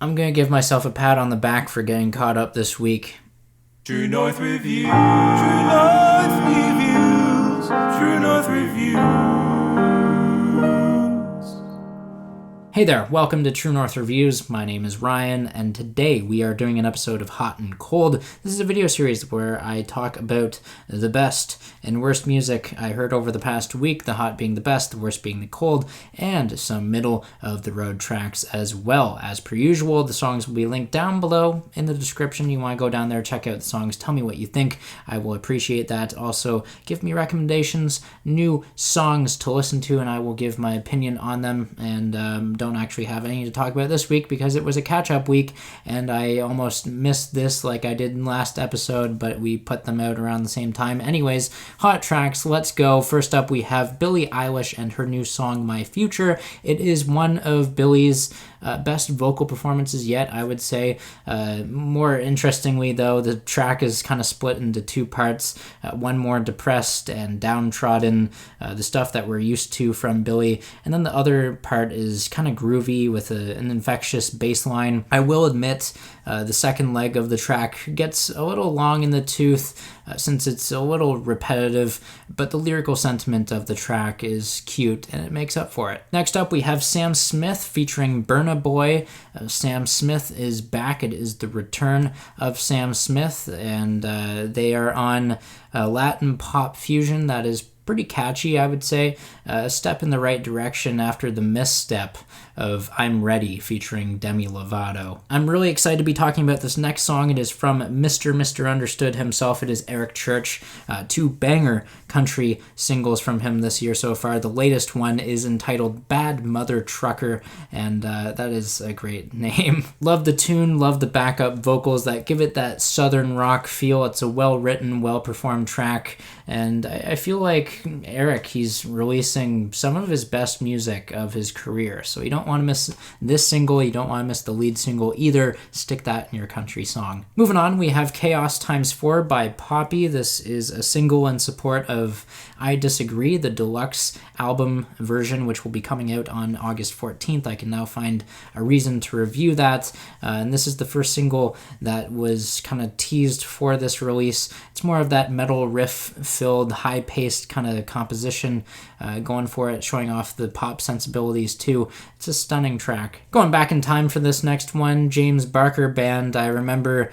I'm gonna give myself a pat on the back for getting caught up this week. True North Reviews, True North Reviews, True North Reviews. Hey there, welcome to True North Reviews. My name is Ryan, and today we are doing an episode of Hot and Cold. This is a video series where I talk about the best and worst music I heard over the past week, the hot being the best, the worst being the cold, and some middle-of-the-road tracks as well. As per usual, the songs will be linked down below in the description. You want to go down there, check out the songs, tell me what you think. I will appreciate that. Also, give me recommendations, new songs to listen to, and I will give my opinion on them, and don't actually have any to talk about this week because it was a catch-up week and I almost missed this like I did in last episode, but we put them out around the same time. Anyways, hot tracks, let's go. First up, we have Billie Eilish and her new song, My Future. It is one of Billie's best vocal performances yet, I would say. More interestingly, though, the track is kind of split into two parts. One more depressed and downtrodden, the stuff that we're used to from Billie, and then the other part is kind of groovy with an infectious bass line. I will admit, the second leg of the track gets a little long in the tooth since it's a little repetitive, but the lyrical sentiment of the track is cute and it makes up for it. Next up, we have Sam Smith featuring Burna Boy. Sam Smith is back. It is the return of Sam Smith, and they are on Latin pop fusion that is pretty catchy, I would say. A step in the right direction after the misstep of I'm Ready featuring Demi Lovato. I'm really excited to be talking about this next song. It is from Mr. Understood himself. It is Eric Church. Two banger country singles from him this year so far. The latest one is entitled Bad Mother Trucker, and that is a great name. Love the tune, love the backup vocals that give it that southern rock feel. It's a well-written, well-performed track, and I feel like Eric, he's releasing some of his best music of his career, so you don't want to miss this single, you don't want to miss the lead single either. Stick that in your country song. Moving on, we have Chaos x4 by Poppy. This is a single in support of I Disagree, the deluxe album version, which will be coming out on August 14th. I can now find a reason to review that, and this is the first single that was kind of teased for this release. It's more of that metal riff-filled, high-paced kind of composition, going for it, showing off the pop sensibilities too. It's a stunning track. Going back in time for this next one, James Barker Band. I remember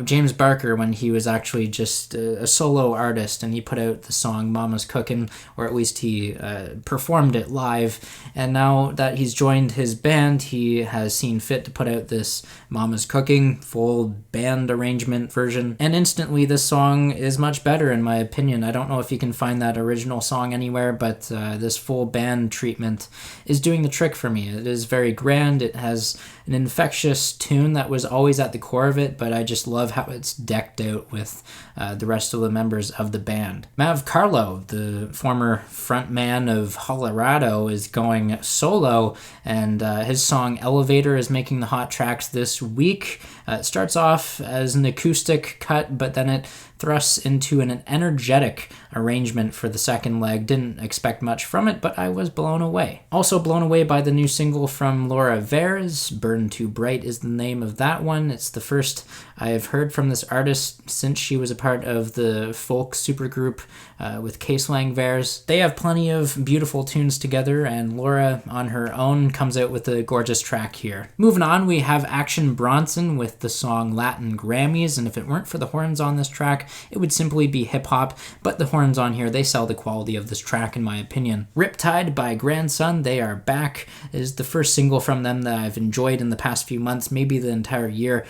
James Barker when he was actually just a solo artist, and he put out the song Mama's Cookin', or at least he performed it live, and now that he's joined his band, he has seen fit to put out this Mama's Cooking full band arrangement version, and instantly this song is much better in my opinion. I don't know if you can find that original song anywhere, but this full band treatment is doing the trick for me. It is very grand. It has an infectious tune that was always at the core of it, but I just love how it's decked out with the rest of the members of the band. Mav Karlo, the former frontman of Colorado, is going solo, and his song Elevator is making the hot tracks this week. It starts off as an acoustic cut, but then it thrusts into an energetic arrangement for the second leg. Didn't expect much from it, but I was blown away. Also blown away by the new single from Laura Veirs. Burn Too Bright is the name of that one. It's the first I have heard from this artist since she was a part of the folk supergroup with Case Lang Veirs. They have plenty of beautiful tunes together, and Laura on her own comes out with a gorgeous track here. Moving on, we have Action Bronson with the song Latin Grammys, and if it weren't for the horns on this track, it would simply be hip-hop, but the horns on here, they sell the quality of this track in my opinion. Riptide by Grandson, they are back, is the first single from them that I've enjoyed in the past few months, maybe the entire year.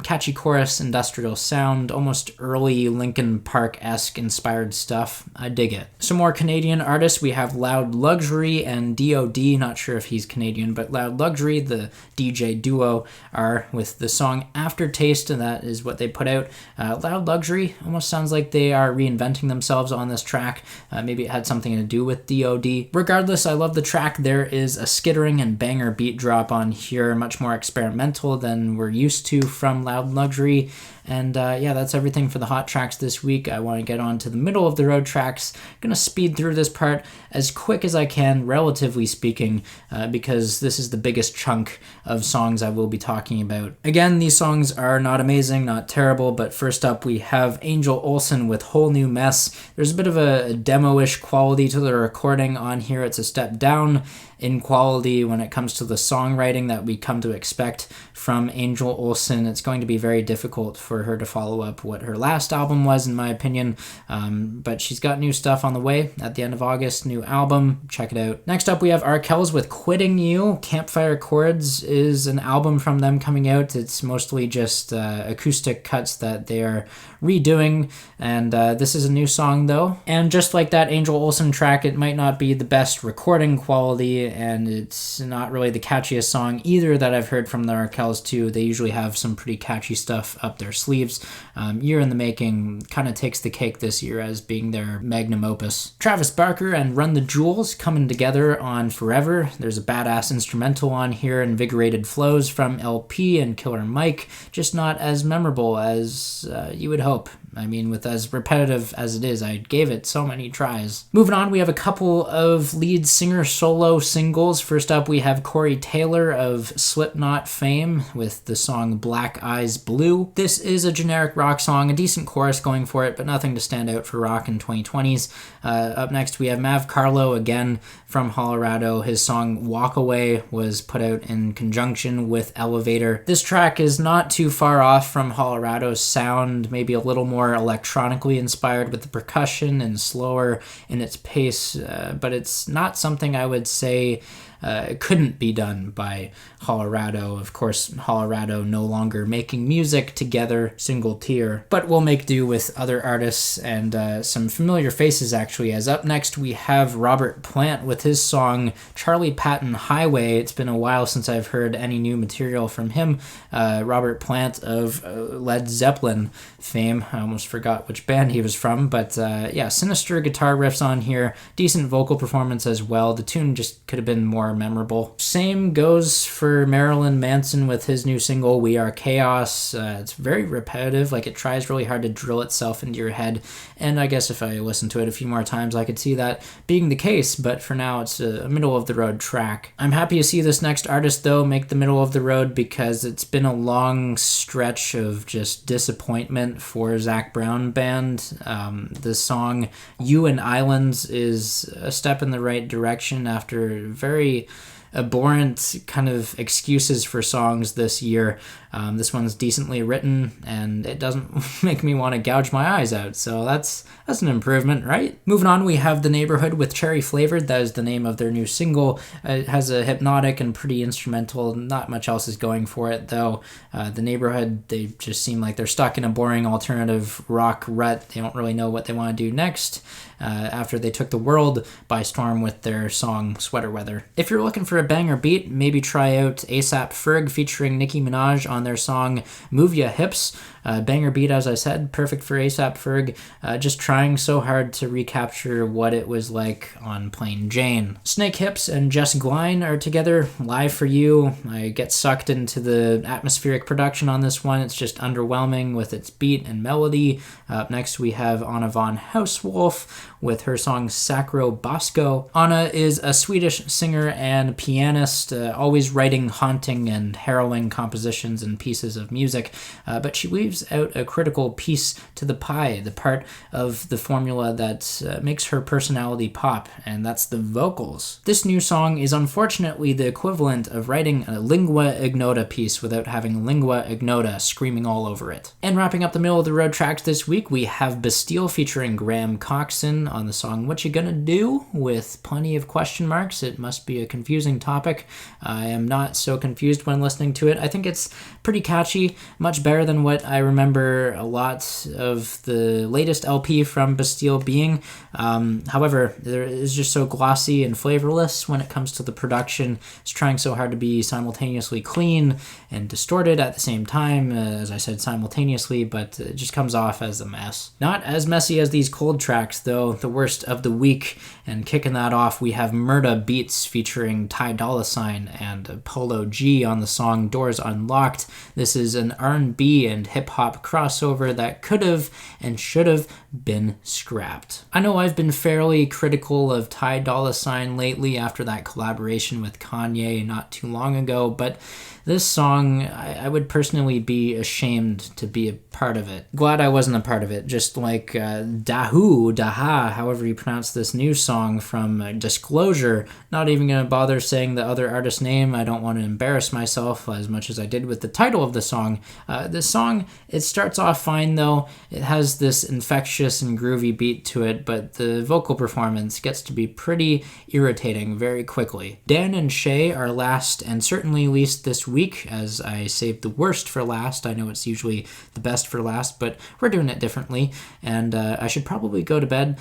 Catchy chorus, industrial sound, almost early Linkin Park-esque inspired stuff. I dig it. Some more Canadian artists, we have Loud Luxury and D.O.D, not sure if he's Canadian, but Loud Luxury, the DJ duo, are with the song Aftertaste, and that is what they put out. Loud Luxury almost sounds like they are reinventing themselves on this track. Maybe it had something to do with D.O.D. Regardless, I love the track. There is a skittering and banger beat drop on here, much more experimental than we're used to from Loud Luxury. And yeah, that's everything for the hot tracks this week. I want to get on to the middle of the road tracks. I'm going to speed through this part as quick as I can, relatively speaking, because this is the biggest chunk of songs I will be talking about. Again, these songs are not amazing, not terrible, but first up we have Angel Olsen with Whole New Mess. There's a bit of a demo-ish quality to the recording on here. It's a step down in quality when it comes to the songwriting that we come to expect from Angel Olsen. It's going to be very difficult for her to follow up what her last album was, in my opinion, but she's got new stuff on the way at the end of August, new album, check it out. Next up we have Arkells with Quitting You. Campfire Chords is an album from them coming out. It's mostly just acoustic cuts that they are redoing, and this is a new song though. And just like that Angel Olsen track, it might not be the best recording quality, and it's not really the catchiest song either that I've heard from the Arkells too. They usually have some pretty catchy stuff up their sleeves. Year in the Making kind of takes the cake this year as being their magnum opus. Travis Barker and Run the Jewels coming together on Forever. There's a badass instrumental on here, Invigorated Flows from LP and Killer Mike, just not as memorable as you would hope. I mean, with as repetitive as it is, I gave it so many tries. Moving on, we have a couple of lead singer solo singles. First up, we have Corey Taylor of Slipknot fame with the song Black Eyes Blue. This is a generic rock song, a decent chorus going for it, but nothing to stand out for rock in 2020s. Up next, we have Mav Karlo, again from Colorado. His song Walk Away was put out in conjunction with Elevator. This track is not too far off from Colorado's sound, maybe a little more electronically inspired with the percussion and slower in its pace, but it's not something I would say couldn't be done by Colorado. Of course, Colorado no longer making music together, single tier, but we'll make do with other artists and some familiar faces actually, as up next we have Robert Plant with his song Charlie Patton Highway. It's been a while since I've heard any new material from him. Robert Plant of Led Zeppelin fame. I almost forgot which band he was from, but yeah, sinister guitar riffs on here, decent vocal performance as well. The tune just could have been more memorable. Same goes for Marilyn Manson with his new single We Are Chaos. It's very repetitive, like it tries really hard to drill itself into your head, and I guess if I listen to it a few more times I could see that being the case, but for now it's a middle of the road track. I'm happy to see this next artist though make the middle of the road, because it's been a long stretch of just disappointment for Zac Brown Band. The song You and Islands is a step in the right direction after very abhorrent kind of excuses for songs this year. This one's decently written, and it doesn't make me want to gouge my eyes out, so that's an improvement, right? Moving on, we have The Neighbourhood with Cherry Flavored. That is the name of their new single. It has a hypnotic and pretty instrumental. Not much else is going for it, though. The Neighbourhood, they just seem like they're stuck in a boring alternative rock rut. They don't really know what they want to do next, after they took the world by storm with their song Sweater Weather. If you're looking for a banger beat, maybe try out ASAP Ferg featuring Nicki Minaj on their song Move Ya Hips. Banger beat, as I said, perfect for ASAP Ferg, just trying so hard to recapture what it was like on Plain Jane. Snakehips and Jess Glynne are together, Live for You. I get sucked into the atmospheric production on this one. It's just underwhelming with its beat and melody. Up next we have Anna von Hausswolff with her song Sacro Bosco. Anna is a Swedish singer and pianist, always writing haunting and harrowing compositions and pieces of music, but she leaves out a critical piece to the pie, the part of the formula that makes her personality pop, and that's the vocals. This new song is unfortunately the equivalent of writing a lingua ignota piece without having lingua ignota screaming all over it. And wrapping up the middle of the road tracks this week, we have Bastille featuring Graham Coxon on the song What You Gonna Do, with plenty of question marks. It must be a confusing topic. I am not so confused when listening to it. I think it's pretty catchy, much better than what I remember a lot of the latest LP from Bastille being. However, it is just so glossy and flavorless when it comes to the production. It's trying so hard to be simultaneously clean and distorted at the same time, as I said, simultaneously, but it just comes off as a mess. Not as messy as these cold tracks, though. the worst of the week. And kicking that off, we have Murda Beats featuring Ty Dolla $ign and Polo G on the song Doors Unlocked. This is an R&B and hip-hop crossover that could have and should have been scrapped. I know I've been fairly critical of Ty Dolla $ign lately after that collaboration with Kanye not too long ago, but this song, I would personally be ashamed to be a part of it. Glad I wasn't a part of it, just like Daha, however you pronounce this new song from Disclosure. Not even going to bother saying the other artist's name. I don't want to embarrass myself as much as I did with the title of the song. This song, it starts off fine though. It has this infectious and groovy beat to it, but the vocal performance gets to be pretty irritating very quickly. Dan and Shea are last and certainly least this week, as I saved the worst for last. I know it's usually the best for last, but we're doing it differently, and I should probably go to bed.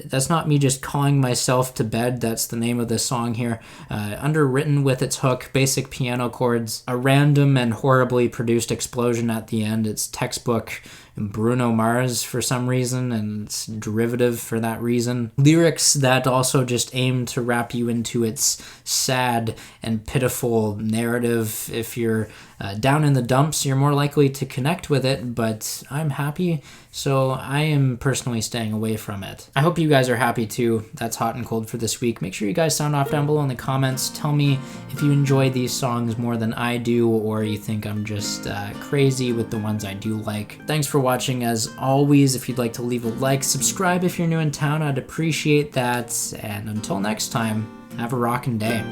That's not me just calling myself to bed. That's the name of this song here. Underwritten with its hook, basic piano chords, a random and horribly produced explosion at the end. It's textbook Bruno Mars for some reason, and it's derivative for that reason. Lyrics that also just aim to wrap you into its sad and pitiful narrative. If you're down in the dumps, you're more likely to connect with it, but I'm happy, so I am personally staying away from it. I hope you guys are happy too. That's hot and cold for this week. Make sure you guys sound off down below in the comments. Tell me if you enjoy these songs more than I do, or you think I'm just crazy with the ones I do like. Thanks for watching as always. If you'd like to leave a like, subscribe if you're new in town, I'd appreciate that. And until next time, have a rockin' day.